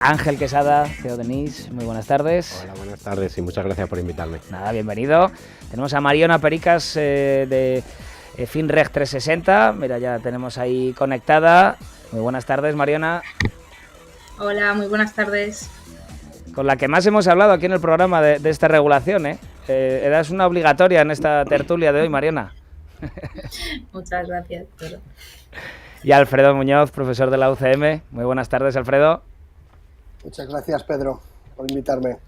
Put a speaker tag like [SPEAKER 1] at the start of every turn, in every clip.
[SPEAKER 1] Ángel Quesada, CEO de NIS, muy buenas tardes.
[SPEAKER 2] Hola, buenas tardes y muchas gracias por invitarme.
[SPEAKER 1] Nada, bienvenido. Tenemos a Mariona Pericas de FinReg 360, mira, ya tenemos ahí conectada. Muy buenas tardes, Mariona.
[SPEAKER 3] Hola, muy buenas tardes.
[SPEAKER 1] Con la que más hemos hablado aquí en el programa de esta regulación, ¿eh? Eras una obligatoria en esta tertulia de hoy, Mariona.
[SPEAKER 3] Muchas gracias, Pedro.
[SPEAKER 1] Y Alfredo Muñoz, profesor de la UCM. Muy buenas tardes, Alfredo.
[SPEAKER 4] Muchas gracias, Pedro, por invitarme.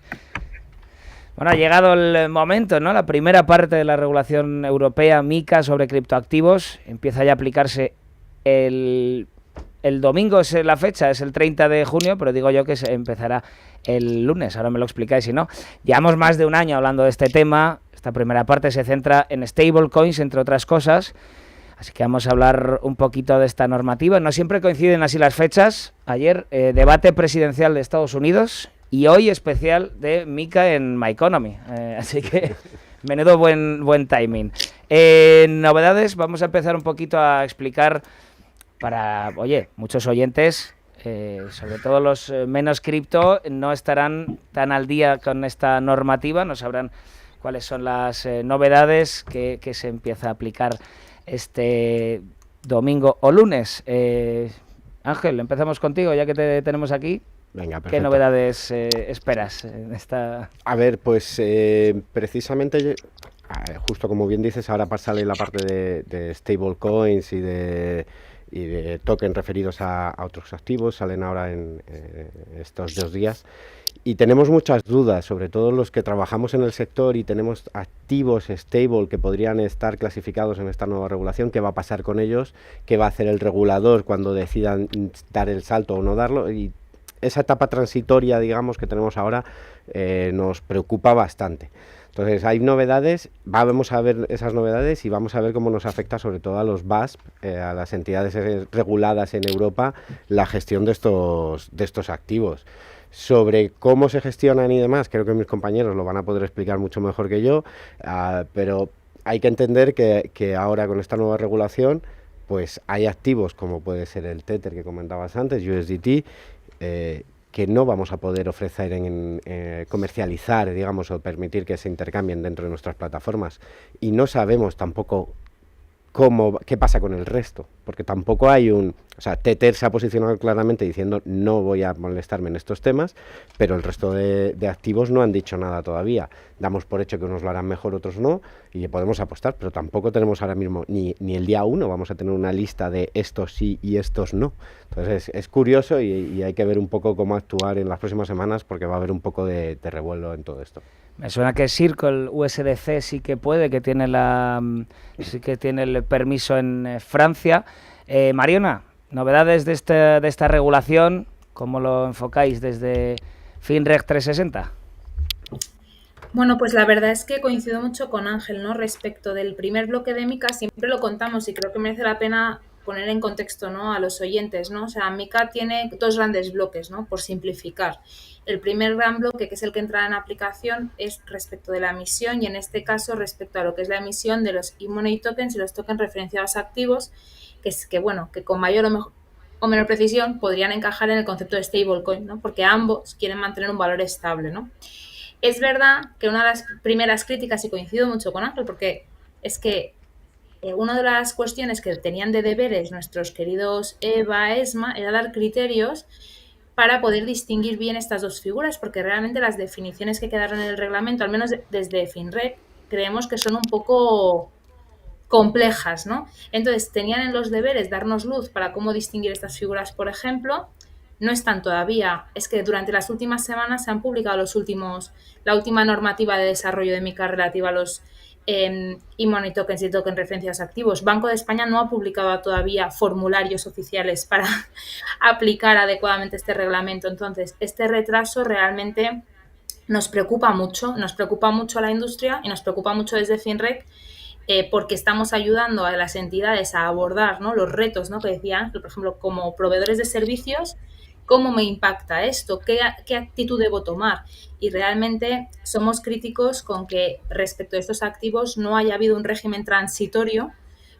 [SPEAKER 1] Bueno, ha llegado el momento, ¿no? La primera parte de la regulación europea MiCA sobre criptoactivos empieza ya a aplicarse el domingo, es la fecha, es el 30 de junio, pero digo yo que se empezará el lunes, ahora me lo explicáis si no. Llevamos más de un año hablando de este tema, esta primera parte se centra en stablecoins, entre otras cosas, así que vamos a hablar un poquito de esta normativa. No siempre coinciden así las fechas. Ayer, debate presidencial de Estados Unidos y hoy especial de MiCA en My Economy. Así que menudo buen timing. Novedades, vamos a empezar un poquito a explicar para, muchos oyentes, sobre todo los menos cripto, no estarán tan al día con esta normativa, no sabrán cuáles son las novedades que se empieza a aplicar este domingo o lunes. Ángel, empezamos contigo, ya que te tenemos aquí.
[SPEAKER 2] Venga, perfecto.
[SPEAKER 1] ¿Qué novedades esperas en esta...?
[SPEAKER 2] A ver, pues precisamente, justo como bien dices, ahora sale la parte de stablecoins y de tokens referidos a otros activos, salen ahora en estos 2 días. Y tenemos muchas dudas, sobre todo los que trabajamos en el sector y tenemos activos stable que podrían estar clasificados en esta nueva regulación. ¿Qué va a pasar con ellos? ¿Qué va a hacer el regulador cuando decidan dar el salto o no darlo? Y esa etapa transitoria, digamos, que tenemos ahora, nos preocupa bastante. Entonces hay novedades, vamos a ver esas novedades y vamos a ver cómo nos afecta sobre todo a los VASP, a las entidades reguladas en Europa, la gestión de estos activos. Sobre cómo se gestionan y demás, creo que mis compañeros lo van a poder explicar mucho mejor que yo, pero hay que entender que ahora con esta nueva regulación, pues hay activos como puede ser el Tether que comentabas antes, USDT, que no vamos a poder ofrecer comercializar, digamos, o permitir que se intercambien dentro de nuestras plataformas. Y no sabemos tampoco qué pasa con el resto, porque tampoco hay o sea, Tether se ha posicionado claramente diciendo no voy a molestarme en estos temas, pero el resto de activos no han dicho nada todavía. Damos por hecho que unos lo harán mejor, otros no, y podemos apostar, pero tampoco tenemos ahora mismo, ni el día 1 vamos a tener una lista de estos sí y estos no. Entonces es curioso y hay que ver un poco cómo actuar en las próximas semanas, porque va a haber un poco de revuelo en todo esto.
[SPEAKER 1] Me suena que Circle USDC sí que puede, sí que tiene el permiso en Francia. Mariona, novedades de esta regulación, ¿cómo lo enfocáis desde FinReg 360?
[SPEAKER 3] Bueno, pues la verdad es que coincido mucho con Ángel, ¿no? Respecto del primer bloque de MiCA, siempre lo contamos y creo que merece la pena poner en contexto, ¿no?, a los oyentes, ¿no? O sea, MiCA tiene 2 grandes bloques, ¿no?, por simplificar. El primer gran bloque, que es el que entra en aplicación, es respecto de la emisión y en este caso respecto a lo que es la emisión de los e-money tokens y los tokens referenciados a activos, que con mayor o menor precisión podrían encajar en el concepto de stablecoin, ¿no?, porque ambos quieren mantener un valor estable, ¿no? Es verdad que una de las primeras críticas, y coincido mucho con Ángel, porque es que una de las cuestiones que tenían de deberes nuestros queridos EBA, ESMA, era dar criterios para poder distinguir bien estas dos figuras, porque realmente las definiciones que quedaron en el reglamento, al menos desde FinReg, creemos que son un poco complejas, ¿no? Entonces, tenían en los deberes darnos luz para cómo distinguir estas figuras, por ejemplo. No están todavía. Es que durante las últimas semanas se han publicado la última normativa de desarrollo de MiCA relativa a los e-money tokens y tokens referenciados activos. Banco de España no ha publicado todavía formularios oficiales para aplicar adecuadamente este reglamento. Entonces, este retraso realmente nos preocupa mucho a la industria y nos preocupa mucho desde FinReg, porque estamos ayudando a las entidades a abordar, ¿no?, los retos, ¿no?, que decía Ángel, por ejemplo, como proveedores de servicios. ¿Cómo me impacta esto? ¿Qué actitud debo tomar? Y realmente somos críticos con que respecto a estos activos no haya habido un régimen transitorio,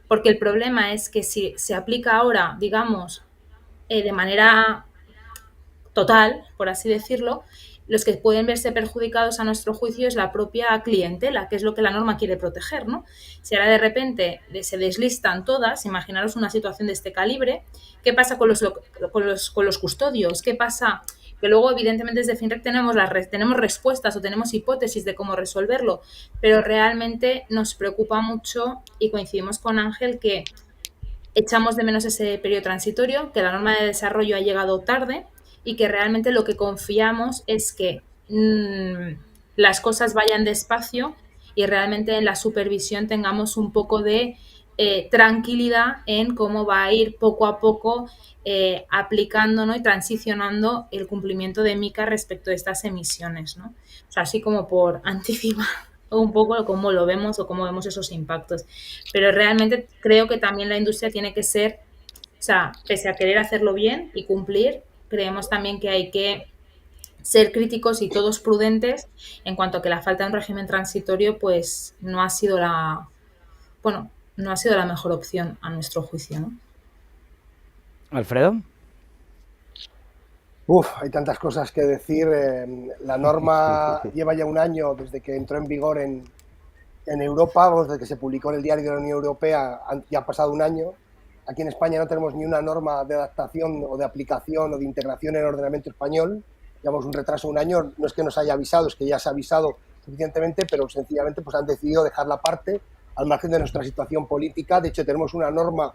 [SPEAKER 3] porque el problema es que si se aplica ahora, digamos, de manera total, por así decirlo, los que pueden verse perjudicados a nuestro juicio es la propia clientela, que es lo que la norma quiere proteger, ¿no? Si ahora de repente se deslistan todas, imaginaros una situación de este calibre, ¿qué pasa con los custodios? ¿Qué pasa? Que luego, evidentemente, desde FinRec tenemos respuestas o tenemos hipótesis de cómo resolverlo, pero realmente nos preocupa mucho y coincidimos con Ángel que echamos de menos ese periodo transitorio, que la norma de desarrollo ha llegado tarde y que realmente lo que confiamos es que las cosas vayan despacio y realmente en la supervisión tengamos un poco de tranquilidad en cómo va a ir poco a poco aplicando, ¿no? y transicionando el cumplimiento de MiCA respecto de estas emisiones, ¿no? O sea, así como por anticipar un poco cómo lo vemos o cómo vemos esos impactos. Pero realmente creo que también la industria tiene que ser, o sea, pese a querer hacerlo bien y cumplir, creemos también que hay que ser críticos y todos prudentes en cuanto a que la falta de un régimen transitorio pues no ha sido bueno, no ha sido la mejor opción a nuestro juicio, ¿no?
[SPEAKER 1] Alfredo.
[SPEAKER 4] Hay tantas cosas que decir. La norma lleva ya un año desde que entró en vigor en Europa, desde que se publicó en el Diario de la Unión Europea, ya ha pasado un año. Aquí en España no tenemos ni una norma de adaptación o de aplicación o de integración en el ordenamiento español. Llevamos un retraso de un año. No es que nos haya avisado, es que ya se ha avisado suficientemente, pero sencillamente pues han decidido dejarla aparte al margen de nuestra situación política. De hecho, tenemos una norma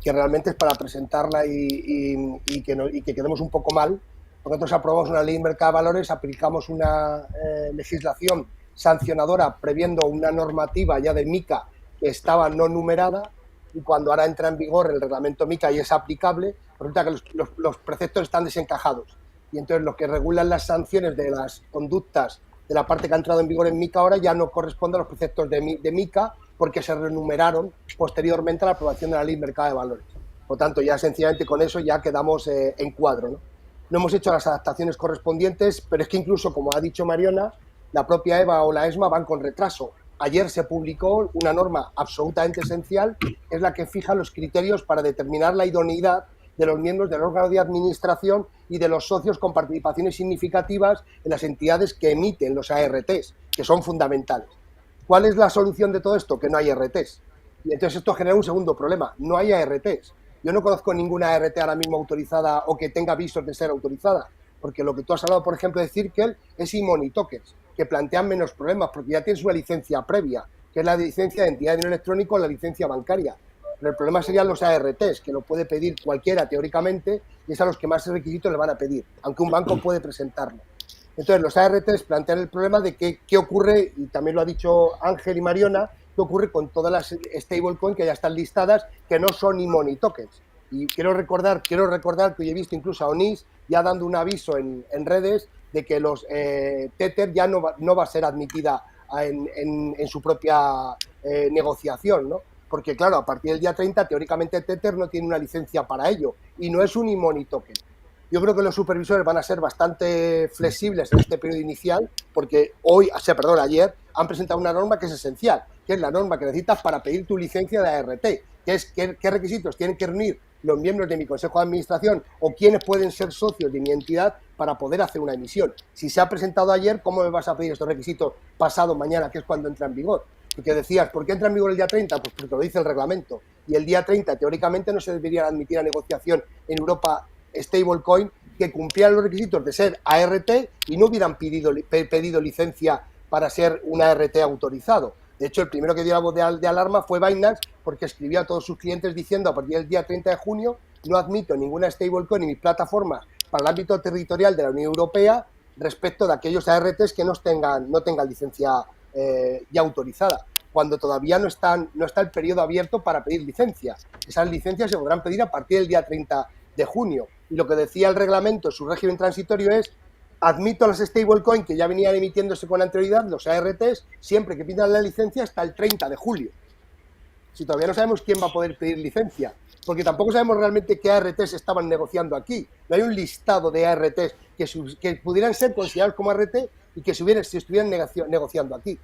[SPEAKER 4] que realmente es para presentarla y que quedemos un poco mal. Nosotros aprobamos una ley de mercado de valores, aplicamos una legislación sancionadora previendo una normativa ya de MiCA que estaba no numerada, y cuando ahora entra en vigor el reglamento MiCA y es aplicable, resulta que los preceptos están desencajados. Y entonces lo que regulan las sanciones de las conductas de la parte que ha entrado en vigor en MiCA ahora ya no corresponde a los preceptos de MiCA, porque se renumeraron posteriormente a la aprobación de la ley de mercado de valores. Por tanto, ya sencillamente con eso ya quedamos en cuadro, ¿no? No hemos hecho las adaptaciones correspondientes, pero es que incluso, como ha dicho Mariona, la propia EVA o la ESMA van con retraso. Ayer se publicó una norma absolutamente esencial, que es la que fija los criterios para determinar la idoneidad de los miembros del órgano de administración y de los socios con participaciones significativas en las entidades que emiten los ARTs, que son fundamentales. ¿Cuál es la solución de todo esto? Que no hay ARTs. Y entonces esto genera un segundo problema. No hay ARTs. Yo no conozco ninguna ART ahora mismo autorizada o que tenga avisos de ser autorizada, porque lo que tú has hablado, por ejemplo, de Circle es e-money tokens, que plantean menos problemas porque ya tienes una licencia previa, que es la licencia de entidad de dinero electrónico o la licencia bancaria. Pero el problema serían los ARTs, que lo puede pedir cualquiera teóricamente, y es a los que más requisitos le van a pedir, aunque un banco puede presentarlo. Entonces, los ARTs plantean el problema de qué ocurre, y también lo ha dicho Ángel y Mariona, qué ocurre con todas las stablecoins que ya están listadas, que no son e-money tokens. Y quiero recordar que hoy he visto incluso a Onís ya dando un aviso en redes de que los Tether ya no va a ser admitida en su propia negociación, ¿no? Porque, claro, a partir del día 30, teóricamente Tether no tiene una licencia para ello y no es un e-money token. Yo creo que los supervisores van a ser bastante flexibles en este periodo inicial, porque ayer han presentado una norma que es esencial, que es la norma que necesitas para pedir tu licencia de ART, que es qué requisitos tienen que reunir los miembros de mi consejo de administración o quienes pueden ser socios de mi entidad para poder hacer una emisión. Si se ha presentado ayer, ¿cómo me vas a pedir estos requisitos pasado mañana, que es cuando entra en vigor? Y que decías, ¿por qué entra en vigor el día 30? Pues porque lo dice el reglamento. Y el día 30, teóricamente, no se debería admitir a negociación en Europa stablecoin que cumplieran los requisitos de ser ART y no hubieran pedido licencia para ser un ART autorizado. De hecho, el primero que dio la voz de alarma fue Binance, porque escribió a todos sus clientes diciendo a partir del día 30 de junio no admito ninguna stablecoin en mis plataformas para el ámbito territorial de la Unión Europea respecto de aquellos ARTs que no tengan licencia ya autorizada, cuando todavía no está el periodo abierto para pedir licencia. Esas licencias se podrán pedir a partir del día 30 de junio. Y lo que decía el reglamento, su régimen transitorio es: admito las stablecoin que ya venían emitiéndose con anterioridad, los ARTs, siempre que pidan la licencia hasta el 30 de julio. Si todavía no sabemos quién va a poder pedir licencia, porque tampoco sabemos realmente qué ARTs estaban negociando aquí. No hay un listado de ARTs que pudieran ser considerados como ART y que se estuvieran negociando aquí.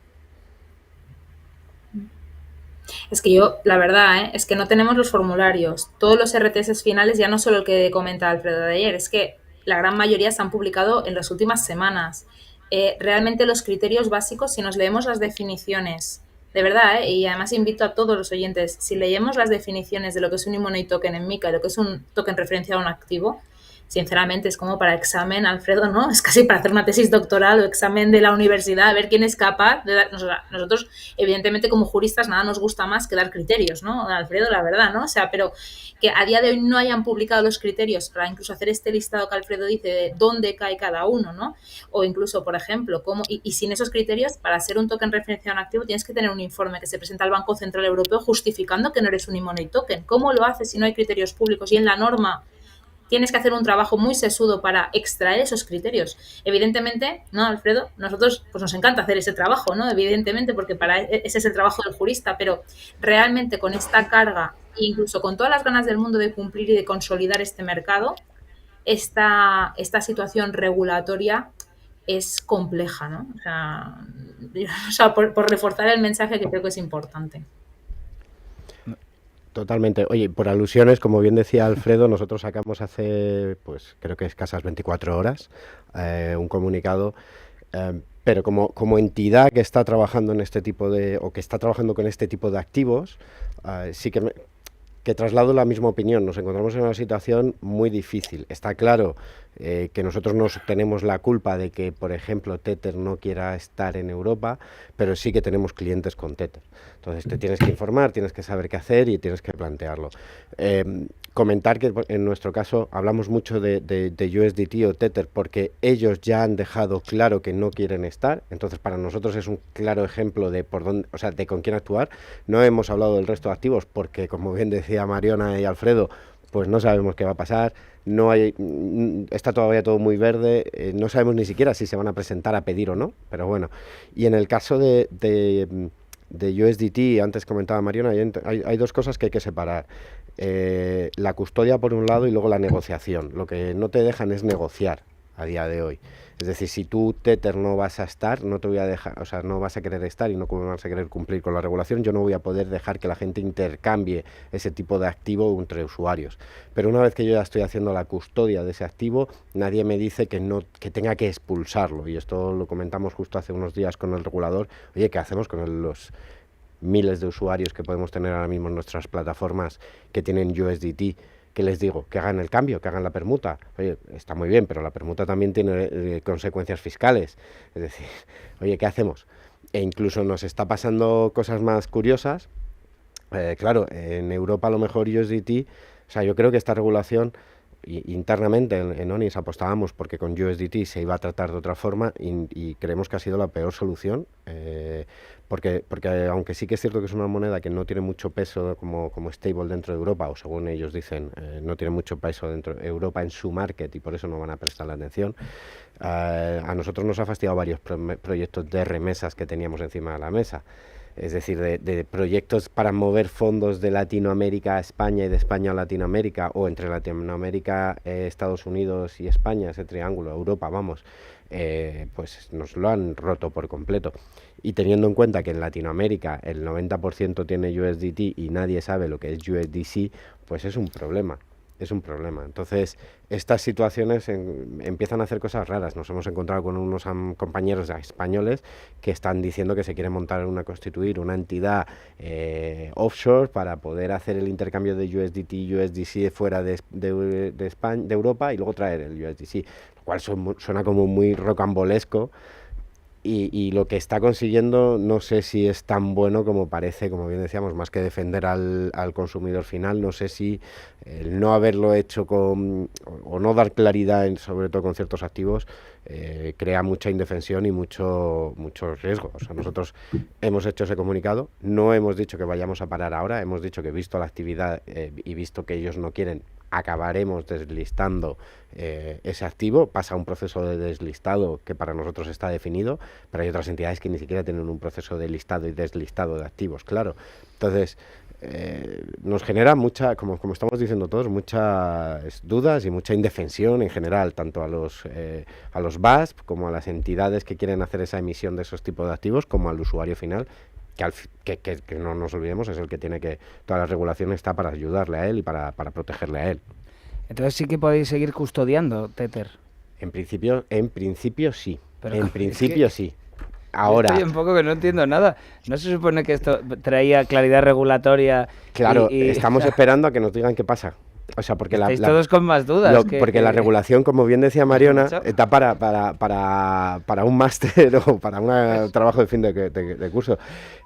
[SPEAKER 3] Es que la verdad, es que no tenemos los formularios. Todos los RTS finales, ya no solo el que comenta Alfredo de ayer, es que la gran mayoría se han publicado en las últimas semanas. Realmente los criterios básicos, si nos leemos las definiciones, de verdad, y además invito a todos los oyentes, si leemos las definiciones de lo que es un e-money token en MiCA y lo que es un token referenciado a un activo, sinceramente es como para examen, Alfredo, ¿no? Es casi para hacer una tesis doctoral o examen de la universidad, a ver quién es capaz de dar... Nosotros, evidentemente, como juristas, nada nos gusta más que dar criterios, ¿no? Alfredo, la verdad, ¿no? O sea, pero que a día de hoy no hayan publicado los criterios para incluso hacer este listado que Alfredo dice de dónde cae cada uno, ¿no? O incluso, por ejemplo, cómo... Y sin esos criterios, para ser un token referenciado a un activo, tienes que tener un informe que se presenta al Banco Central Europeo justificando que no eres un e-money token. ¿Cómo lo haces si no hay criterios públicos? Y en la norma tienes que hacer un trabajo muy sesudo para extraer esos criterios. Evidentemente, ¿no, Alfredo? Nosotros pues nos encanta hacer ese trabajo, ¿no? Evidentemente, porque ese es el trabajo del jurista, pero realmente con esta carga, incluso con todas las ganas del mundo de cumplir y de consolidar este mercado, esta situación regulatoria es compleja, ¿no? O sea, por reforzar el mensaje que creo que es importante.
[SPEAKER 2] Totalmente. Oye, por alusiones, como bien decía Alfredo, nosotros sacamos hace, pues creo que escasas 24 horas, un comunicado, pero como entidad que está trabajando en este tipo de, o que está trabajando con este tipo de activos, sí que traslado la misma opinión. Nos encontramos en una situación muy difícil. Está claro que nosotros no tenemos la culpa de que, por ejemplo, Tether no quiera estar en Europa, pero sí que tenemos clientes con Tether. Entonces te tienes que informar, tienes que saber qué hacer y tienes que plantearlo. Comentar que en nuestro caso hablamos mucho de USDT o Tether porque ellos ya han dejado claro que no quieren estar. Entonces para nosotros es un claro ejemplo de por dónde, o sea, de con quién actuar. No hemos hablado del resto de activos porque, como bien decía Mariona y Alfredo, pues no sabemos qué va a pasar. No hay, está todavía todo muy verde, no sabemos ni siquiera si se van a presentar a pedir o no, pero bueno. Y en el caso de USDT, antes comentaba Mariona, hay dos cosas que hay que separar. La custodia por un lado y luego la negociación. Lo que no te dejan es negociar a día de hoy. Es decir, si tú, Tether, no vas a estar, no te voy a dejar, o sea, no vas a querer estar y no vas a querer cumplir con la regulación, yo no voy a poder dejar que la gente intercambie ese tipo de activo entre usuarios. Pero una vez que yo ya estoy haciendo la custodia de ese activo, nadie me dice que tenga que expulsarlo. Y esto lo comentamos justo hace unos días con el regulador. Oye, ¿qué hacemos con los miles de usuarios que podemos tener ahora mismo en nuestras plataformas que tienen USDT? ¿Qué les digo? Que hagan el cambio, que hagan la permuta. Oye, está muy bien, pero la permuta también tiene consecuencias fiscales. Es decir, oye, ¿qué hacemos? E incluso nos está pasando cosas más curiosas. Claro, en Europa a lo mejor USDT, o sea, yo creo que esta regulación internamente en ONIS apostábamos porque con USDT se iba a tratar de otra forma y creemos que ha sido la peor solución. Porque aunque sí que es cierto que es una moneda que no tiene mucho peso como stable dentro de Europa, o según ellos dicen, no tiene mucho peso dentro de Europa en su market y por eso no van a prestar la atención, a nosotros nos ha fastidiado varios proyectos de remesas que teníamos encima de la mesa. Es decir, de proyectos para mover fondos de Latinoamérica a España y de España a Latinoamérica, o entre Latinoamérica, Estados Unidos y España, ese triángulo, Europa, vamos, pues nos lo han roto por completo. Y teniendo en cuenta que en Latinoamérica el 90% tiene USDT y nadie sabe lo que es USDC, pues es un problema. Es un problema. Entonces, estas situaciones empiezan a hacer cosas raras. Nos hemos encontrado con unos compañeros españoles que están diciendo que se quiere constituir una entidad offshore para poder hacer el intercambio de USDT y USDC fuera de España, de Europa, y luego traer el USDC, lo cual suena como muy rocambolesco. Y lo que está consiguiendo no sé si es tan bueno como parece, como bien decíamos, más que defender al consumidor final. No sé si el no haberlo hecho o no dar claridad, sobre todo con ciertos activos, crea mucha indefensión y mucho riesgo. O sea, nosotros hemos hecho ese comunicado, no hemos dicho que vayamos a parar ahora, hemos dicho que visto la actividad y visto que ellos no quieren, acabaremos deslistando ese activo. Pasa un proceso de deslistado que para nosotros está definido, pero hay otras entidades que ni siquiera tienen un proceso de listado y deslistado de activos, claro. Entonces, nos genera mucha, como estamos diciendo todos, muchas dudas y mucha indefensión en general, tanto a los VASP como a las entidades que quieren hacer esa emisión de esos tipos de activos, como al usuario final, que no nos olvidemos, es el que tiene que... Toda la regulación está para ayudarle a él y para protegerle a él.
[SPEAKER 1] Entonces sí que podéis seguir custodiando Tether.
[SPEAKER 2] En principio sí.
[SPEAKER 1] Pero
[SPEAKER 2] En
[SPEAKER 1] es
[SPEAKER 2] principio
[SPEAKER 1] que
[SPEAKER 2] sí.
[SPEAKER 1] yo
[SPEAKER 2] Ahora,
[SPEAKER 1] estoy un poco que no entiendo nada. ¿No se supone que esto traía claridad regulatoria?
[SPEAKER 2] claro,
[SPEAKER 1] y
[SPEAKER 2] estamos esperando a que nos digan qué pasa. O sea, porque
[SPEAKER 1] estáis todos con más dudas.
[SPEAKER 2] porque la regulación, como bien decía Mariona,
[SPEAKER 1] Macho.
[SPEAKER 2] está para un máster o para un trabajo de fin de curso.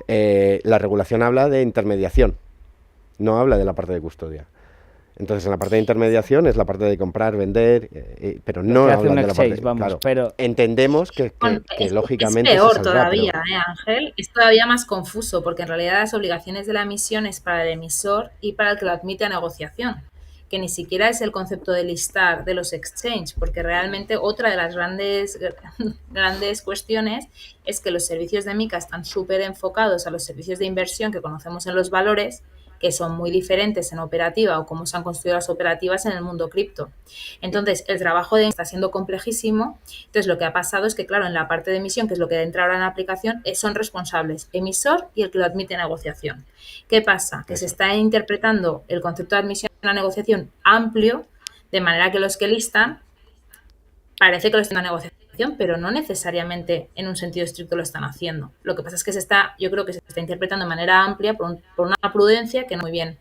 [SPEAKER 2] La regulación habla de intermediación, no habla de la parte de custodia. Entonces, en la parte de intermediación es la parte de comprar, vender, pero no
[SPEAKER 1] que hace
[SPEAKER 2] hablan
[SPEAKER 1] un
[SPEAKER 2] de la parte...
[SPEAKER 1] exchange, vamos,
[SPEAKER 2] claro,
[SPEAKER 1] pero...
[SPEAKER 2] entendemos que
[SPEAKER 3] Bueno,
[SPEAKER 2] lógicamente
[SPEAKER 3] es
[SPEAKER 2] se
[SPEAKER 3] peor
[SPEAKER 2] saldrá,
[SPEAKER 3] todavía,
[SPEAKER 2] pero...
[SPEAKER 3] Ángel. Es todavía más confuso porque en realidad las obligaciones de la emisión es para el emisor y para el que lo admite a negociación, que ni siquiera es el concepto de listar de los exchange, porque realmente otra de las grandes cuestiones es que los servicios de MiCA están súper enfocados a los servicios de inversión que conocemos en los valores, que son muy diferentes en operativa o cómo se han construido las operativas en el mundo cripto. Entonces, el trabajo de está siendo complejísimo. Entonces, lo que ha pasado es que, claro, en la parte de emisión, que es lo que entra ahora en la aplicación, son responsables emisor y el que lo admite a negociación. ¿Qué pasa? Que se está interpretando el concepto de admisión a negociación amplio, de manera que los que listan parece que lo están a negociación, pero no necesariamente en un sentido estricto lo están haciendo. Lo que pasa es que yo creo que se está interpretando de manera amplia por una prudencia que no muy bien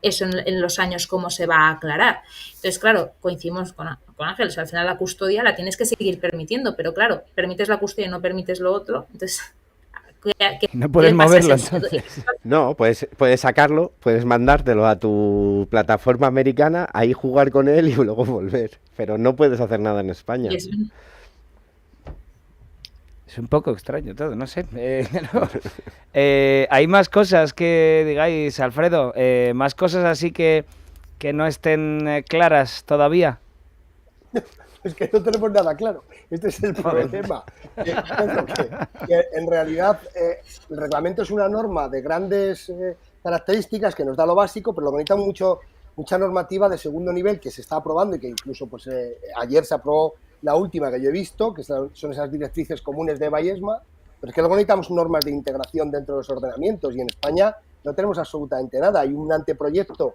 [SPEAKER 3] eso en los años cómo se va a aclarar. Entonces, claro, coincidimos con Ángel, o sea, al final la custodia la tienes que seguir permitiendo, pero claro, permites la custodia y no permites lo otro, entonces...
[SPEAKER 1] No puedes moverlo entonces.
[SPEAKER 2] No, puedes sacarlo, puedes mandártelo a tu plataforma americana, ahí jugar con él y luego volver. Pero no puedes hacer nada en España.
[SPEAKER 1] Es un poco extraño todo, no sé. ¿Hay más cosas que digáis, Alfredo? ¿Más cosas así que no estén claras todavía?
[SPEAKER 4] Es que no tenemos nada claro. Este es el problema. Que en realidad el reglamento es una norma de grandes características que nos da lo básico, pero lo que necesita mucha normativa de segundo nivel que se está aprobando y que incluso pues ayer se aprobó la última que yo he visto, que son esas directrices comunes de EBA y ESMA, pero es que luego necesitamos normas de integración dentro de los ordenamientos y en España no tenemos absolutamente nada. Hay un anteproyecto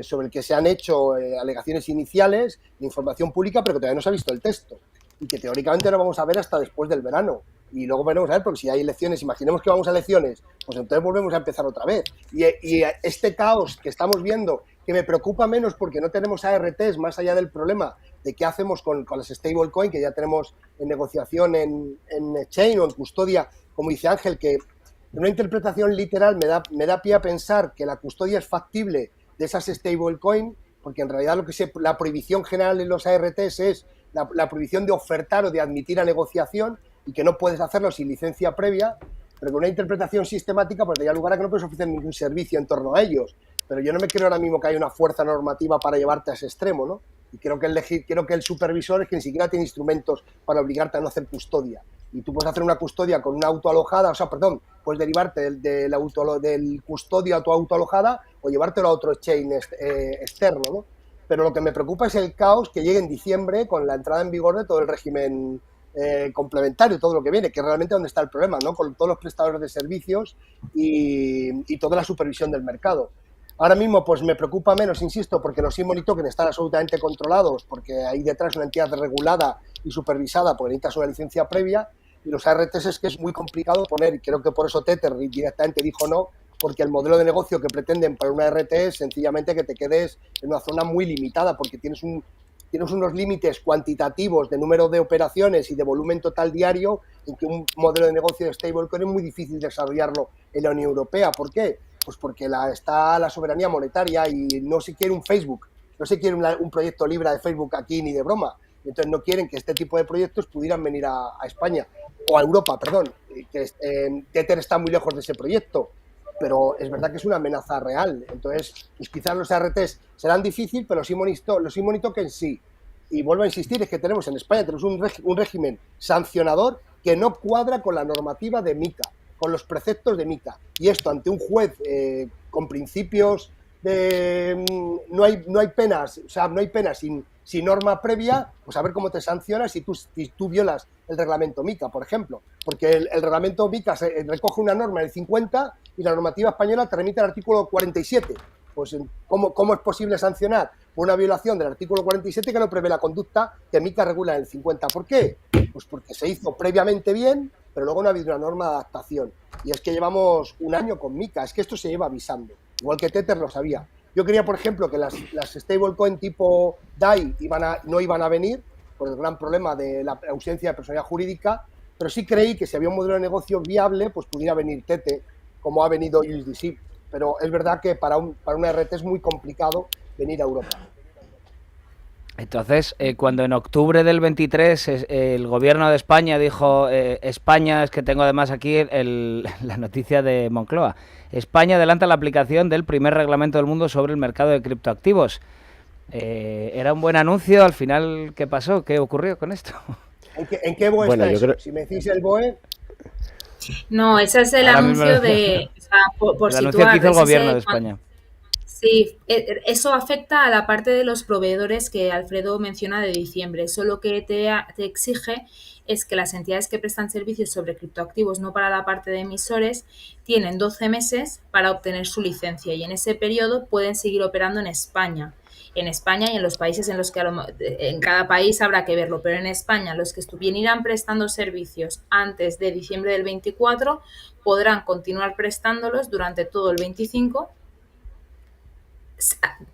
[SPEAKER 4] sobre el que se han hecho alegaciones iniciales de información pública, pero que todavía no se ha visto el texto y que teóricamente no vamos a ver hasta después del verano. Y luego veremos a ver, porque si hay elecciones, imaginemos que vamos a elecciones, pues entonces volvemos a empezar otra vez. Y este caos que estamos viendo, que me preocupa menos porque no tenemos ARTs, más allá del problema de qué hacemos con las stablecoin, que ya tenemos en negociación en chain o en custodia, como dice Ángel, que una interpretación literal me da pie a pensar que la custodia es factible de esas stablecoin, porque en realidad la prohibición general en los ARTs es la prohibición de ofertar o de admitir a negociación y que no puedes hacerlo sin licencia previa, pero con una interpretación sistemática pues daría lugar a que no puedes ofrecer ningún servicio en torno a ellos. Pero yo no me creo ahora mismo que haya una fuerza normativa para llevarte a ese extremo, ¿no? Y creo que el supervisor es que ni siquiera tiene instrumentos para obligarte a no hacer custodia. Y tú puedes hacer una custodia con una autoalojada, puedes derivarte del custodio a tu autoalojada o llevártelo a otro chain externo, ¿no? Pero lo que me preocupa es el caos que llegue en diciembre con la entrada en vigor de todo el régimen complementario, todo lo que viene, que es realmente donde está el problema, ¿no? Con todos los prestadores de servicios y toda la supervisión del mercado. Ahora mismo pues me preocupa menos, insisto, porque los e-money tokens están absolutamente controlados, porque hay detrás una entidad regulada y supervisada, porque necesitas una licencia previa, y los ARTs es que es muy complicado poner, y creo que por eso Tether directamente dijo no, porque el modelo de negocio que pretenden para una ART es sencillamente que te quedes en una zona muy limitada, porque tienes unos límites cuantitativos de número de operaciones y de volumen total diario, en que un modelo de negocio de stablecoin es muy difícil desarrollarlo en la Unión Europea. ¿Por qué? Pues porque está la soberanía monetaria y no se quiere un Facebook, no se quiere un proyecto Libra de Facebook aquí ni de broma. Entonces no quieren que este tipo de proyectos pudieran venir a España, o a Europa, perdón, que Tether está muy lejos de ese proyecto, pero es verdad que es una amenaza real. Entonces, pues quizás los ARTs serán difíciles, pero los e-money tokens sí. Y vuelvo a insistir, es que tenemos en España un régimen sancionador que no cuadra con la normativa de MiCA, con los preceptos de MiCA. Y esto ante un juez con principios de no hay penas, o sea, no hay penas sin norma previa, pues a ver cómo te sancionas si tú violas el reglamento MiCA, por ejemplo. Porque el reglamento MiCA recoge una norma en el 50 y la normativa española te remite al artículo 47. Pues ¿cómo es posible sancionar una violación del artículo 47 que no prevé la conducta que MiCA regula en el 50? ¿Por qué? Pues porque se hizo previamente bien, pero luego no ha habido una norma de adaptación. Y es que llevamos un año con MiCA, es que esto se lleva avisando. Igual que Tether lo sabía. Yo quería, por ejemplo, que las stablecoin tipo DAI no iban a venir por el gran problema de la ausencia de personalidad jurídica, pero sí creí que si había un modelo de negocio viable, pues pudiera venir Tete, como ha venido USDC. Pero es verdad que para una RT es muy complicado venir a Europa.
[SPEAKER 1] Entonces, cuando en octubre del 23 el gobierno de España dijo, España, es que tengo además aquí la noticia de Moncloa, España adelanta la aplicación del primer reglamento del mundo sobre el mercado de criptoactivos. ¿Era un buen anuncio? Al final, ¿qué pasó? ¿Qué ocurrió con esto?
[SPEAKER 4] ¿En qué BOE está eso? Si me decís el BOE...
[SPEAKER 3] No, ese es el anuncio de... O sea, por
[SPEAKER 1] el anuncio que hizo el gobierno de España.
[SPEAKER 3] Sí, eso afecta a la parte de los proveedores que Alfredo menciona de diciembre. Eso lo que te exige es que las entidades que prestan servicios sobre criptoactivos, no para la parte de emisores, tienen 12 meses para obtener su licencia y en ese periodo pueden seguir operando en España y en los países en los que en cada país habrá que verlo, pero en España los que estuvieran prestando servicios antes de diciembre del 24 podrán continuar prestándolos durante todo el 25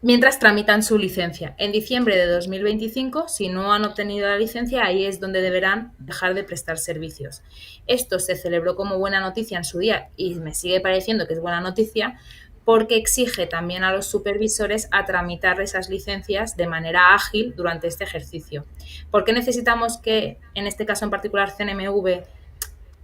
[SPEAKER 3] mientras tramitan su licencia. En diciembre de 2025, si no han obtenido la licencia, ahí es donde deberán dejar de prestar servicios. Esto se celebró como buena noticia en su día y me sigue pareciendo que es buena noticia porque exige también a los supervisores a tramitar esas licencias de manera ágil durante este ejercicio. ¿Por qué necesitamos que, en este caso en particular, CNMV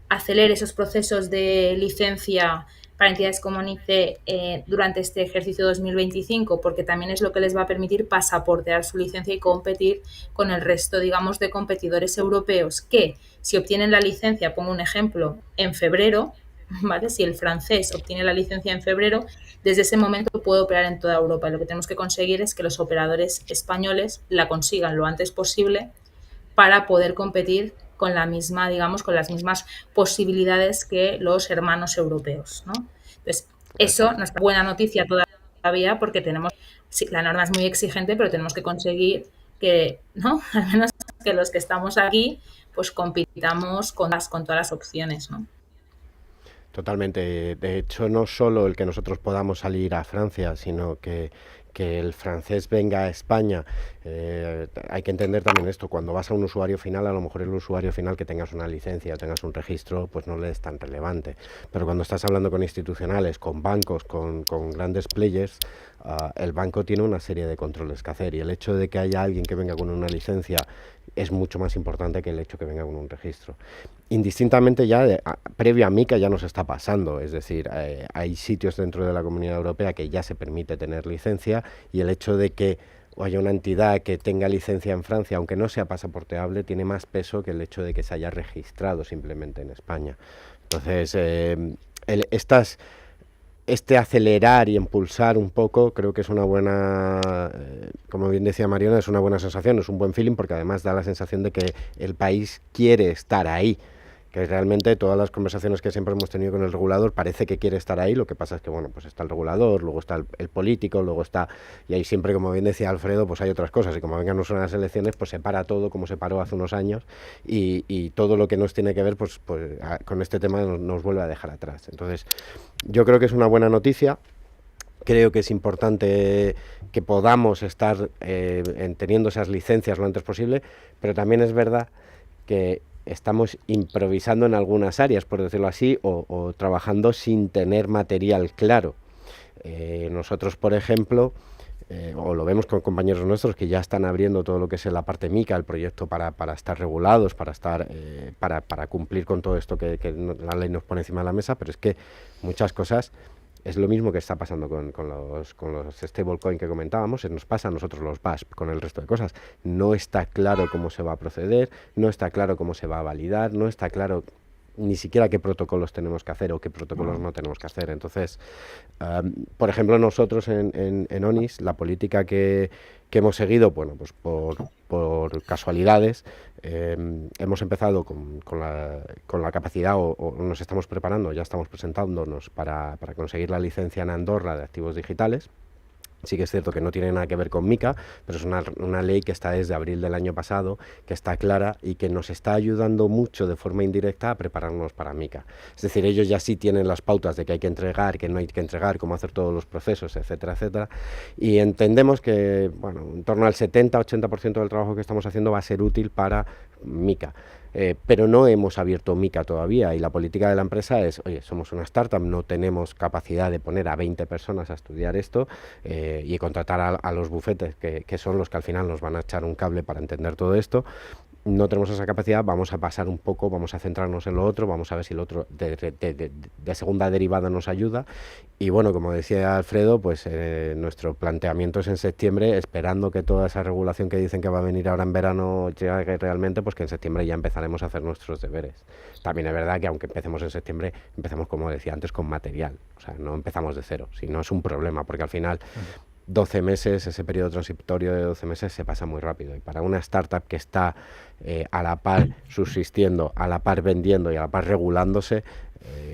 [SPEAKER 3] acelere esos procesos de licencia para entidades como NICE durante este ejercicio 2025? Porque también es lo que les va a permitir pasaportear su licencia y competir con el resto, digamos, de competidores europeos que, si obtienen la licencia, pongo un ejemplo, en febrero, ¿vale? Si el francés obtiene la licencia en febrero, desde ese momento puede operar en toda Europa. Y lo que tenemos que conseguir es que los operadores españoles la consigan lo antes posible para poder competir con la misma, digamos, con las mismas posibilidades que los hermanos europeos, ¿no? Entonces, eso no es buena noticia todavía porque tenemos, sí, la norma es muy exigente, pero tenemos que conseguir que, ¿no? Al menos que los que estamos aquí, pues compitamos con todas las opciones, ¿no?
[SPEAKER 2] Totalmente. De hecho, no solo el que nosotros podamos salir a Francia, sino que el francés venga a España. Hay que entender también esto, cuando vas a un usuario final, a lo mejor el usuario final que tengas una licencia, tengas un registro, pues no le es tan relevante. Pero cuando estás hablando con institucionales, con bancos, con grandes players, el banco tiene una serie de controles que hacer y el hecho de que haya alguien que venga con una licencia es mucho más importante que el hecho que venga con un registro. Indistintamente ya, previo a MiCA ya nos está pasando, es decir, hay sitios dentro de la Comunidad Europea que ya se permite tener licencia y el hecho de que haya una entidad que tenga licencia en Francia, aunque no sea pasaporteable, tiene más peso que el hecho de que se haya registrado simplemente en España. Entonces, este acelerar y impulsar un poco creo que es una buena, como bien decía Mariona, es una buena sensación, es un buen feeling porque además da la sensación de que el país quiere estar ahí, que realmente todas las conversaciones que siempre hemos tenido con el regulador parece que quiere estar ahí, lo que pasa es que bueno, pues está el regulador, luego está el político, luego está, y ahí siempre, como bien decía Alfredo, pues hay otras cosas, y como vengan unas elecciones, pues se para todo como se paró hace unos años, y todo lo que nos tiene que ver, pues con este tema nos vuelve a dejar atrás. Entonces, yo creo que es una buena noticia. Creo que es importante que podamos estar teniendo esas licencias lo antes posible, pero también es verdad que estamos improvisando en algunas áreas, por decirlo así, o trabajando sin tener material claro. Nosotros, por ejemplo, o lo vemos con compañeros nuestros que ya están abriendo todo lo que es la parte MiCA, el proyecto para estar regulados, para cumplir con todo esto que la ley nos pone encima de la mesa, pero es que muchas cosas es lo mismo que está pasando con los stablecoin que comentábamos, nos pasa a nosotros los BAS con el resto de cosas. No está claro cómo se va a proceder, no está claro cómo se va a validar, no está claro ni siquiera qué protocolos tenemos que hacer o qué protocolos no tenemos que hacer. Entonces, por ejemplo, nosotros en ONIS, la política que hemos seguido, bueno, pues por casualidades, hemos empezado con la capacidad o nos estamos preparando, ya estamos presentándonos para conseguir la licencia en Andorra de activos digitales. Sí que es cierto que no tiene nada que ver con MiCA, pero es una ley que está desde abril del año pasado, que está clara y que nos está ayudando mucho de forma indirecta a prepararnos para MiCA. Es decir, ellos ya sí tienen las pautas de que hay que entregar, que no hay que entregar, cómo hacer todos los procesos, etcétera, etcétera. Y entendemos que, bueno, en torno al 70-80% del trabajo que estamos haciendo va a ser útil para MiCA. Pero no hemos abierto MiCA todavía y la política de la empresa es, oye, somos una startup, no tenemos capacidad de poner a 20 personas a estudiar esto y contratar a los bufetes que son los que al final nos van a echar un cable para entender todo esto. No tenemos esa capacidad, vamos a pasar un poco, vamos a centrarnos en lo otro, vamos a ver si lo otro de segunda derivada nos ayuda. Y bueno, como decía Alfredo, pues nuestro planteamiento es en septiembre, esperando que toda esa regulación que dicen que va a venir ahora en verano llegue realmente, pues que en septiembre ya empezaremos a hacer nuestros deberes. También es verdad que aunque empecemos en septiembre, empezamos, como decía antes, con material. O sea, no empezamos de cero, si no es un problema, porque al final 12 meses, ese periodo transitorio de 12 meses se pasa muy rápido. Y para una startup que está a la par subsistiendo, a la par vendiendo y a la par regulándose,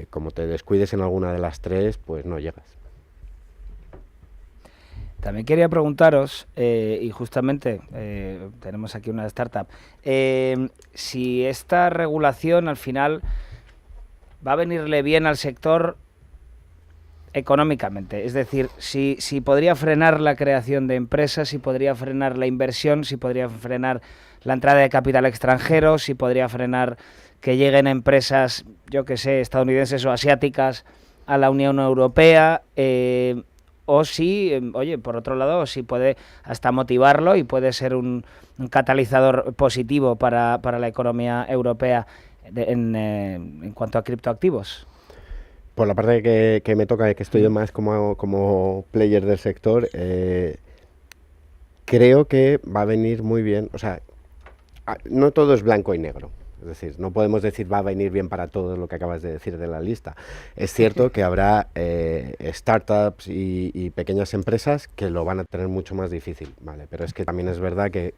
[SPEAKER 2] como te descuides en alguna de las tres, pues no llegas.
[SPEAKER 1] También quería preguntaros, y justamente tenemos aquí una startup, si esta regulación al final va a venirle bien al sector económicamente, es decir, si podría frenar la creación de empresas, si podría frenar la inversión, si podría frenar la entrada de capital extranjero, si podría frenar que lleguen empresas, yo que sé, estadounidenses o asiáticas a la Unión Europea, o si, oye, por otro lado, si puede hasta motivarlo y puede ser un catalizador positivo para la economía europea en cuanto a criptoactivos.
[SPEAKER 2] Por la parte que me toca, que estoy yo más como player del sector, creo que va a venir muy bien. O sea, no todo es blanco y negro. Es decir, no podemos decir va a venir bien para todo lo que acabas de decir de la lista. Es cierto que habrá startups y pequeñas empresas que lo van a tener mucho más difícil, ¿vale? Pero es que también es verdad que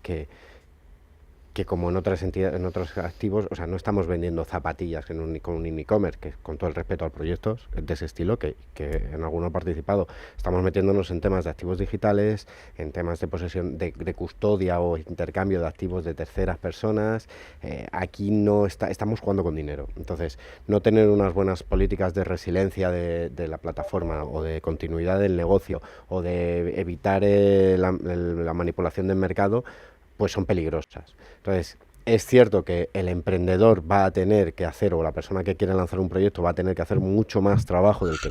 [SPEAKER 2] como en otras entidades, en otros activos, o sea, no estamos vendiendo zapatillas con un e-commerce, que con todo el respeto a proyectos de ese estilo, que en alguno he participado, estamos metiéndonos en temas de activos digitales, en temas de posesión, de custodia o intercambio de activos de terceras personas. Aquí no estamos jugando con dinero. Entonces, no tener unas buenas políticas de resiliencia de la plataforma o de continuidad del negocio o de evitar la manipulación del mercado, pues son peligrosas. Entonces, es cierto que el emprendedor va a tener que hacer, o la persona que quiere lanzar un proyecto va a tener que hacer mucho más trabajo del que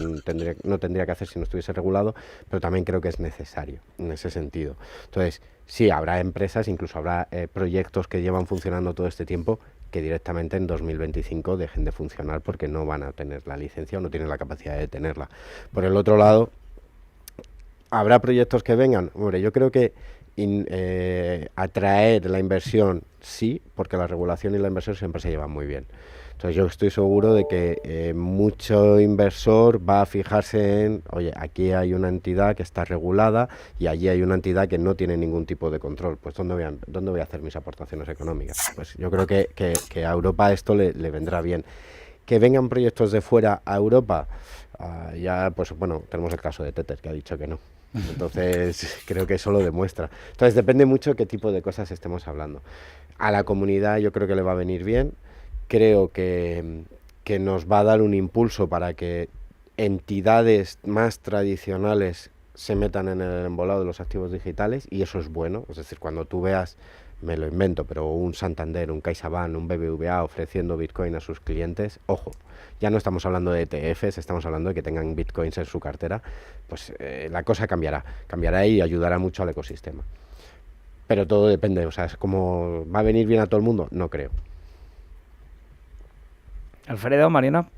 [SPEAKER 2] no tendría que hacer si no estuviese regulado, pero también creo que es necesario en ese sentido. Entonces, sí, habrá empresas, incluso habrá proyectos que llevan funcionando todo este tiempo que directamente en 2025 dejen de funcionar porque no van a tener la licencia o no tienen la capacidad de tenerla. Por el otro lado, ¿habrá proyectos que vengan? Hombre, yo creo que atraer la inversión sí, porque la regulación y la inversión siempre se llevan muy bien. Entonces yo estoy seguro de que mucho inversor va a fijarse en, oye, aquí hay una entidad que está regulada y allí hay una entidad que no tiene ningún tipo de control. Pues ¿dónde voy a hacer mis aportaciones económicas? Pues yo creo que a Europa esto le vendrá bien. Que vengan proyectos de fuera a Europa, ya pues bueno, tenemos el caso de Tether que ha dicho que no. Entonces creo que eso lo demuestra. Entonces depende mucho qué tipo de cosas estemos hablando. A la comunidad yo creo que le va a venir bien. Creo que nos va a dar un impulso para que entidades más tradicionales se metan en el embolado de los activos digitales, y eso es bueno. Es decir, cuando tú veas, me lo invento, pero un Santander, un CaixaBank, un BBVA ofreciendo Bitcoin a sus clientes, ojo, ya no estamos hablando de ETFs, estamos hablando de que tengan Bitcoins en su cartera, pues la cosa cambiará y ayudará mucho al ecosistema. Pero todo depende, o sea, es como, ¿va a venir bien a todo el mundo? No creo.
[SPEAKER 1] Alfredo, Mariano.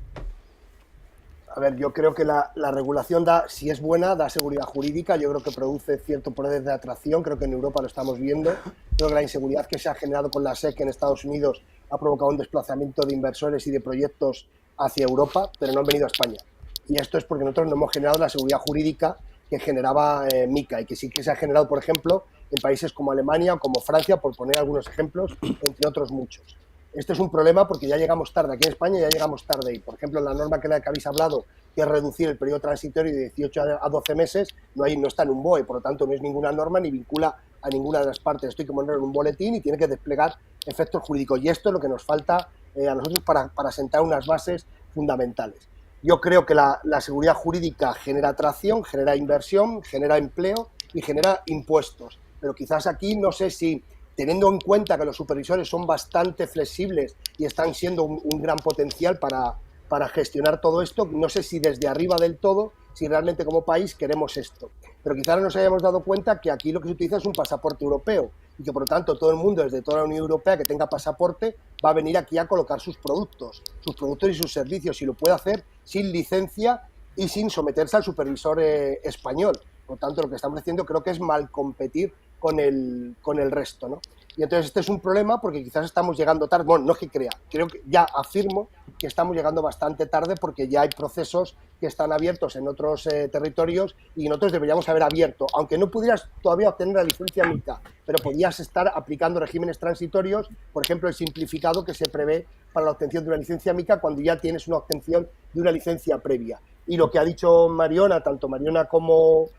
[SPEAKER 4] A ver, yo creo que la regulación si es buena, da seguridad jurídica. Yo creo que produce cierto poder de atracción. Creo que en Europa lo estamos viendo. Creo que la inseguridad que se ha generado con la SEC en Estados Unidos ha provocado un desplazamiento de inversores y de proyectos hacia Europa, pero no han venido a España. Y esto es porque nosotros no hemos generado la seguridad jurídica que generaba MiCA, y que sí que se ha generado, por ejemplo, en países como Alemania o como Francia, por poner algunos ejemplos, entre otros muchos. Esto es un problema porque ya llegamos tarde. Aquí en España ya llegamos tarde. Y, por ejemplo, la norma que habéis hablado, que es reducir el periodo transitorio de 18 a 12 meses, no está en un BOE, por lo tanto no es ninguna norma ni vincula a ninguna de las partes. Esto hay que ponerlo en un boletín y tiene que desplegar efectos jurídicos. Y esto es lo que nos falta a nosotros para sentar unas bases fundamentales. Yo creo que la seguridad jurídica genera atracción, genera inversión, genera empleo y genera impuestos. Pero quizás aquí no sé si, teniendo en cuenta que los supervisores son bastante flexibles y están siendo un gran potencial para gestionar todo esto, no sé si desde arriba del todo, si realmente como país queremos esto. Pero quizás no nos hayamos dado cuenta que aquí lo que se utiliza es un pasaporte europeo y que por lo tanto todo el mundo desde toda la Unión Europea que tenga pasaporte va a venir aquí a colocar sus productos y sus servicios, y lo puede hacer sin licencia y sin someterse al supervisor español. Por lo tanto, lo que estamos haciendo creo que es mal competir con el resto, ¿no? Y entonces este es un problema porque quizás estamos llegando tarde. Bueno, no es que crea, creo que ya afirmo que estamos llegando bastante tarde porque ya hay procesos que están abiertos en otros territorios y nosotros deberíamos haber abierto, aunque no pudieras todavía obtener la licencia MICA, pero podías estar aplicando regímenes transitorios, por ejemplo, el simplificado que se prevé para la obtención de una licencia MICA cuando ya tienes una obtención de una licencia previa. Y lo que ha dicho Mariona, tanto Mariona como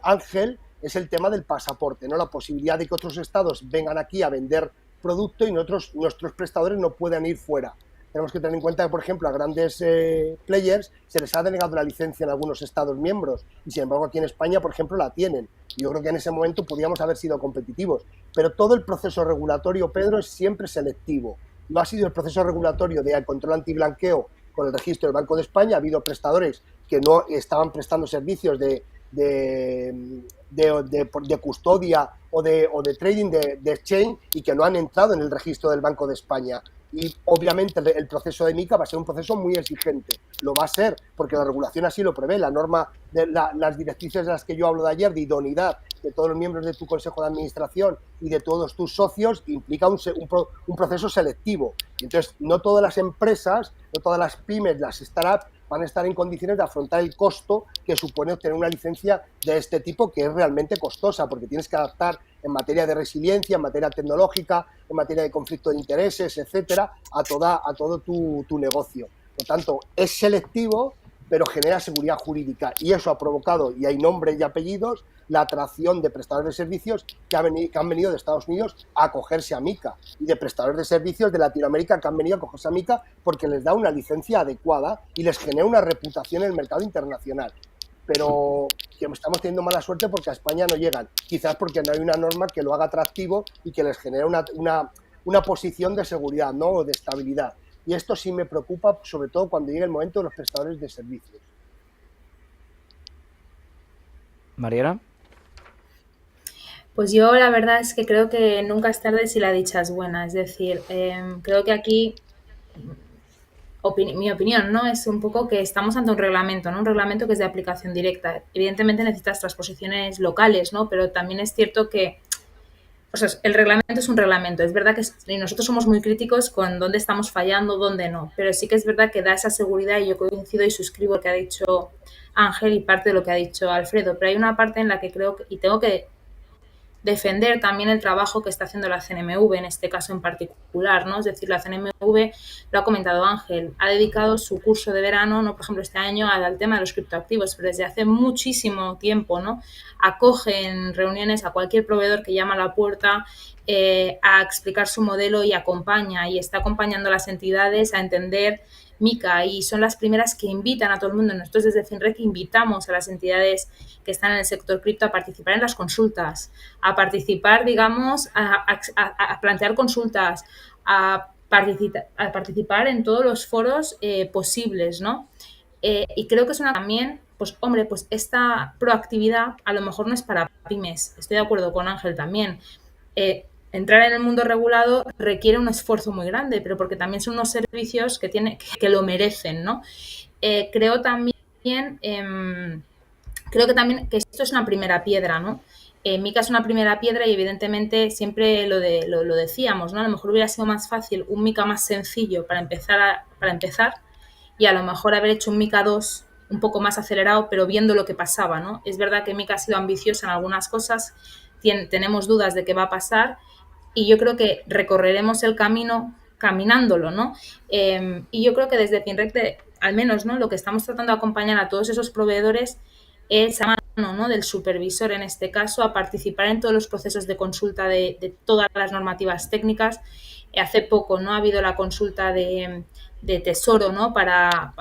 [SPEAKER 4] Ángel, es el tema del pasaporte, ¿no? La posibilidad de que otros estados vengan aquí a vender producto y nuestros prestadores no puedan ir fuera. Tenemos que tener en cuenta que, por ejemplo, a grandes players se les ha denegado la licencia en algunos estados miembros y, sin embargo, aquí en España, por ejemplo, la tienen. Yo creo que en ese momento podríamos haber sido competitivos. Pero todo el proceso regulatorio, Pedro, es siempre selectivo. No ha sido el proceso regulatorio de control antiblanqueo con el registro del Banco de España. Ha habido prestadores que no estaban prestando servicios de custodia o de trading de exchange y que no han entrado en el registro del Banco de España. Y obviamente el proceso de MICA va a ser un proceso muy exigente. Lo va a ser porque la regulación así lo prevé. La norma, las directrices de las que yo hablo de ayer, de idoneidad de todos los miembros de tu consejo de administración y de todos tus socios, implica un proceso selectivo. Entonces, no todas las empresas, no todas las pymes, las startups, van a estar en condiciones de afrontar el costo que supone obtener una licencia de este tipo, que es realmente costosa, porque tienes que adaptar en materia de resiliencia, en materia tecnológica, en materia de conflicto de intereses, etcétera, a todo tu negocio. Por lo tanto, es selectivo, pero genera seguridad jurídica, y eso ha provocado, y hay nombres y apellidos, la atracción de prestadores de servicios que han venido de Estados Unidos a acogerse a MICA, y de prestadores de servicios de Latinoamérica que han venido a acogerse a MICA porque les da una licencia adecuada y les genera una reputación en el mercado internacional. Pero que estamos teniendo mala suerte porque a España no llegan, quizás porque no hay una norma que lo haga atractivo y que les genere una posición de seguridad, ¿no? O de estabilidad. Y esto sí me preocupa, sobre todo cuando llegue el momento de los prestadores de servicios.
[SPEAKER 1] Mariana.
[SPEAKER 3] Pues yo la verdad es que creo que nunca es tarde si la dicha es buena. Es decir, creo que aquí mi opinión, ¿no? Es un poco que estamos ante un reglamento, ¿no? Un reglamento que es de aplicación directa. Evidentemente necesitas transposiciones locales, ¿no? Pero también es cierto que, o sea, el reglamento es un reglamento. Es verdad que nosotros somos muy críticos con dónde estamos fallando, dónde no. Pero sí que es verdad que da esa seguridad, y yo coincido y suscribo lo que ha dicho Ángel y parte de lo que ha dicho Alfredo. Pero hay una parte en la que creo y tengo que defender también el trabajo que está haciendo la CNMV en este caso en particular, ¿no? Es decir, la CNMV, lo ha comentado Ángel, ha dedicado su curso de verano, ¿no? Por ejemplo, este año al tema de los criptoactivos, pero desde hace muchísimo tiempo, ¿no? Acoge en reuniones a cualquier proveedor que llama a la puerta a explicar su modelo y acompaña, y está acompañando a las entidades a entender MICA, y son las primeras que invitan a todo el mundo. Nosotros desde FinRec invitamos a las entidades que están en el sector cripto a participar en las consultas, a participar, digamos, a plantear consultas, a participar en todos los foros posibles, ¿no? Y creo que es una también, pues hombre, pues esta proactividad a lo mejor no es para pymes. Estoy de acuerdo con Ángel también. Entrar en el mundo regulado requiere un esfuerzo muy grande, pero porque también son unos servicios que lo merecen, ¿no? Creo que esto es una primera piedra, ¿no? MICA es una primera piedra y evidentemente siempre lo decíamos, ¿no? A lo mejor hubiera sido más fácil un MICA más sencillo para empezar, y a lo mejor haber hecho un MICA 2 un poco más acelerado, pero viendo lo que pasaba, ¿no? Es verdad que MICA ha sido ambiciosa en algunas cosas, tenemos dudas de qué va a pasar, y yo creo que recorreremos el camino caminándolo, ¿no? Y yo creo que desde FinRec, al menos, ¿no? Lo que estamos tratando de acompañar a todos esos proveedores es a mano, ¿no? Del supervisor, en este caso, a participar en todos los procesos de consulta de todas las normativas técnicas. Hace poco, ¿no? Ha habido la consulta de Tesoro, ¿no?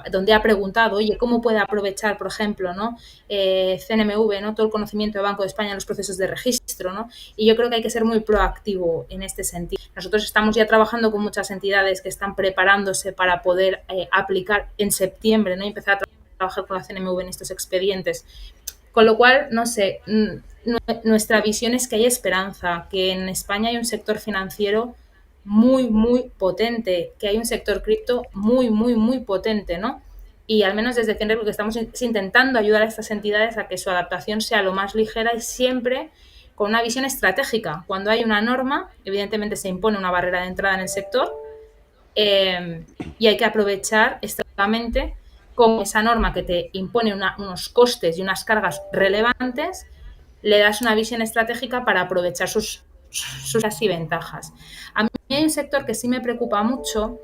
[SPEAKER 3] Donde ha preguntado, oye, ¿cómo puede aprovechar, por ejemplo, ¿no? CNMV, ¿no? Todo el conocimiento del Banco de España en los procesos de registro, ¿no? Y yo creo que hay que ser muy proactivo en este sentido. Nosotros estamos ya trabajando con muchas entidades que están preparándose para poder aplicar en septiembre, ¿no? Y empezar a trabajar con la CNMV en estos expedientes. Con lo cual, no sé, nuestra visión es que hay esperanza, que en España hay un sector financiero muy, muy potente, que hay un sector cripto muy, muy, muy potente, ¿no? Y al menos desde FinRec lo que estamos intentando ayudar a estas entidades a que su adaptación sea lo más ligera y siempre con una visión estratégica. Cuando hay una norma, evidentemente se impone una barrera de entrada en el sector y hay que aprovechar estratégicamente con esa norma que te impone unos costes y unas cargas relevantes, le das una visión estratégica para aprovechar sus y ventajas. A mí hay un sector que sí me preocupa mucho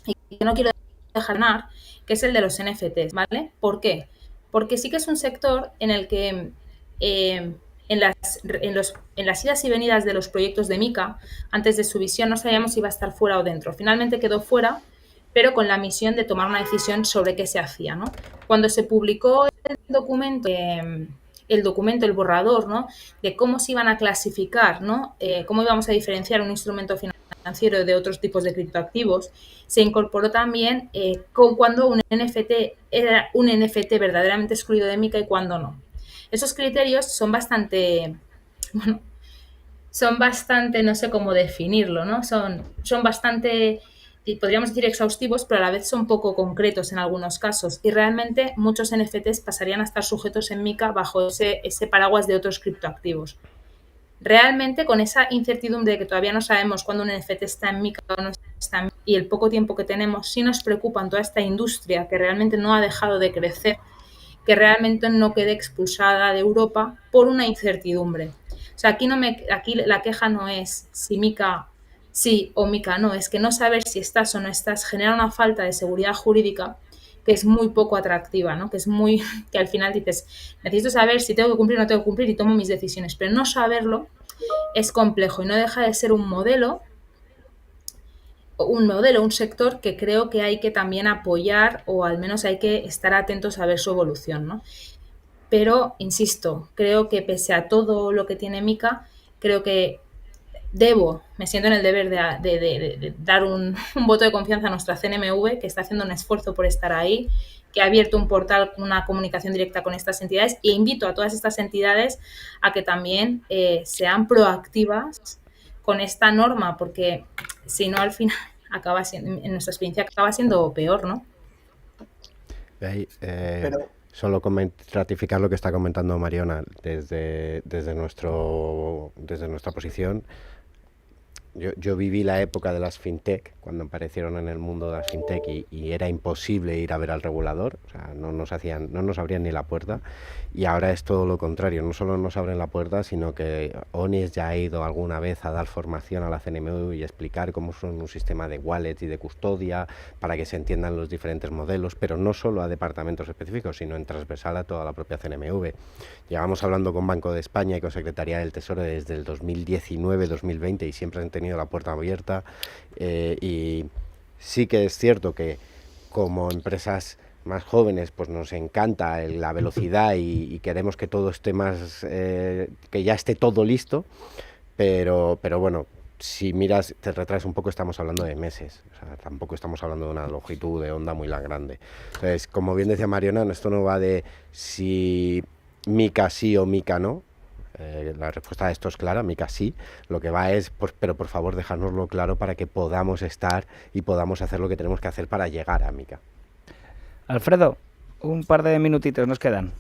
[SPEAKER 3] y que no quiero dejar de ganar, que es el de los NFTs, ¿vale? ¿Por qué? Porque sí que es un sector en el que en las idas y venidas de los proyectos de Mica, antes de su visión no sabíamos si iba a estar fuera o dentro. Finalmente quedó fuera, pero con la misión de tomar una decisión sobre qué se hacía, ¿no? Cuando se publicó el borrador, ¿no? De cómo se iban a clasificar, ¿no? Cómo íbamos a diferenciar un instrumento financiero de otros tipos de criptoactivos, se incorporó también cuando un NFT era un NFT verdaderamente excluido de Mica y cuando no. Esos criterios son bastante, bueno, no sé cómo definirlo, ¿no? Son bastante, podríamos decir, exhaustivos, pero a la vez son poco concretos en algunos casos. Y realmente muchos NFTs pasarían a estar sujetos en Mica bajo ese paraguas de otros criptoactivos. Realmente, con esa incertidumbre de que todavía no sabemos cuándo un NFT está en Mica o no está en Mica, y el poco tiempo que tenemos, sí nos preocupa en toda esta industria que realmente no ha dejado de crecer, que realmente no quede expulsada de Europa por una incertidumbre. O sea, aquí la queja no es si Mica sí o Mica no, es que no saber si estás o no estás genera una falta de seguridad jurídica que es muy poco atractiva, ¿no? Que al final dices, necesito saber si tengo que cumplir o no tengo que cumplir y tomo mis decisiones, pero no saberlo es complejo y no deja de ser un sector que creo que hay que también apoyar o al menos hay que estar atentos a ver su evolución, ¿no? Pero, insisto, creo que pese a todo lo que tiene Mica, creo que me siento en el deber de dar un voto de confianza a nuestra CNMV, que está haciendo un esfuerzo por estar ahí, que ha abierto un portal, una comunicación directa con estas entidades, e invito a todas estas entidades a que también sean proactivas con esta norma, porque si no, al final acaba siendo, en nuestra experiencia acaba siendo peor, ¿no?
[SPEAKER 2] Solo ratificar lo que está comentando Mariona desde nuestra posición. Yo viví la época de las fintech, cuando aparecieron en el mundo de las fintech y era imposible ir a ver al regulador, o sea, no nos abrían ni la puerta, y ahora es todo lo contrario, no solo nos abren la puerta, sino que ONIS ya ha ido alguna vez a dar formación a la CNMV y explicar cómo son un sistema de wallet y de custodia para que se entiendan los diferentes modelos, pero no solo a departamentos específicos, sino en transversal a toda la propia CNMV. Llevamos hablando con Banco de España y con Secretaría del Tesoro desde el 2019-2020 y siempre han tenido la puerta abierta, y sí que es cierto que como empresas más jóvenes pues nos encanta la velocidad y queremos que todo esté más, que ya esté todo listo, pero bueno, si miras, te retraes un poco, estamos hablando de meses, o sea, tampoco estamos hablando de una longitud de onda muy grande. Entonces, como bien decía Mariona, esto no va de si Mica sí o Mica no. La respuesta a esto es clara, Mica sí. Lo que va es, pues, pero por favor dejárnoslo claro para que podamos estar y podamos hacer lo que tenemos que hacer para llegar a Mica.
[SPEAKER 1] Alfredo, un par de minutitos nos quedan.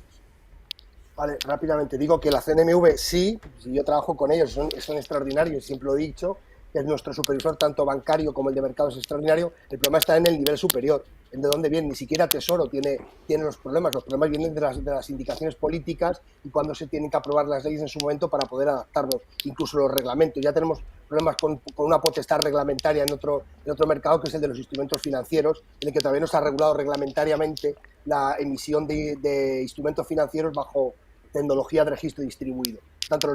[SPEAKER 4] Vale, rápidamente. Digo que la CNMV sí, si yo trabajo con ellos, son extraordinarios, siempre lo he dicho, es nuestro supervisor, tanto bancario como el de mercado, es extraordinario. El problema está en el nivel superior, en de dónde viene. Ni siquiera Tesoro tiene los problemas vienen de las indicaciones políticas y cuando se tienen que aprobar las leyes en su momento para poder adaptarnos, incluso los reglamentos. Ya tenemos problemas con una potestad reglamentaria en otro mercado, que es el de los instrumentos financieros, en el que todavía no se ha regulado reglamentariamente la emisión de instrumentos financieros bajo tecnología de registro distribuido. Tanto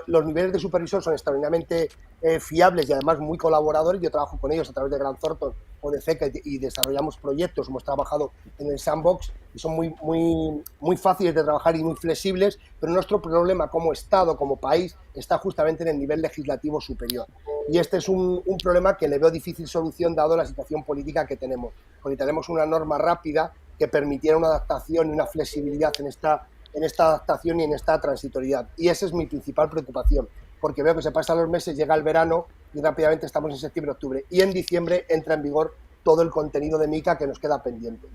[SPEAKER 4] los niveles de supervisor son extraordinariamente fiables y además muy colaboradores. Yo trabajo con ellos a través de Grant Thornton o de CECA y desarrollamos proyectos, hemos trabajado en el Sandbox y son muy fáciles de trabajar y muy flexibles, pero nuestro problema como Estado, como país, está justamente en el nivel legislativo superior. Y este es un problema que le veo difícil solución dado la situación política que tenemos, porque tenemos una norma rápida que permitiera una adaptación y una flexibilidad en esta adaptación y en esta transitoriedad. Y esa es mi principal preocupación, porque veo que se pasan los meses, llega el verano y rápidamente estamos en septiembre, octubre. Y en diciembre entra en vigor todo el contenido de MiCA que nos queda pendiente.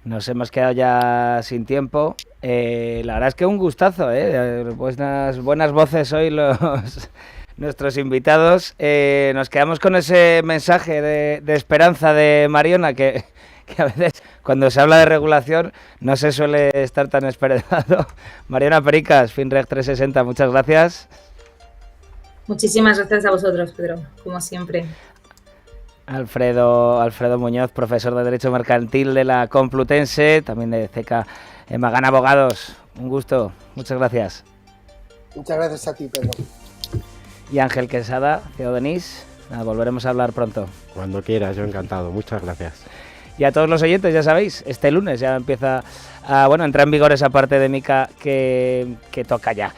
[SPEAKER 1] Nos hemos quedado ya sin tiempo. La verdad es que un gustazo, buenas voces hoy nuestros invitados. Nos quedamos con ese mensaje de esperanza de Mariona, que a veces cuando se habla de regulación no se suele estar tan esperanzado. Mariona Pericas, FinReg 360, muchas gracias.
[SPEAKER 3] Muchísimas gracias a vosotros, Pedro, como siempre.
[SPEAKER 1] Alfredo Muñoz, profesor de Derecho Mercantil de la Complutense, también de CECA Magán Abogados. Un gusto, muchas gracias.
[SPEAKER 4] Muchas gracias a ti, Pedro.
[SPEAKER 1] Y Ángel Quesada, CEO de NIS. Volveremos a hablar pronto.
[SPEAKER 2] Cuando quieras, yo encantado. Muchas gracias.
[SPEAKER 1] Y a todos los oyentes, ya sabéis, este lunes ya empieza entra en vigor esa parte de MiCA que toca ya.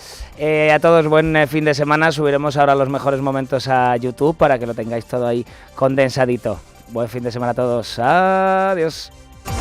[SPEAKER 1] A todos buen fin de semana. Subiremos ahora los mejores momentos a YouTube para que lo tengáis todo ahí condensadito. Buen fin de semana a todos. Adiós.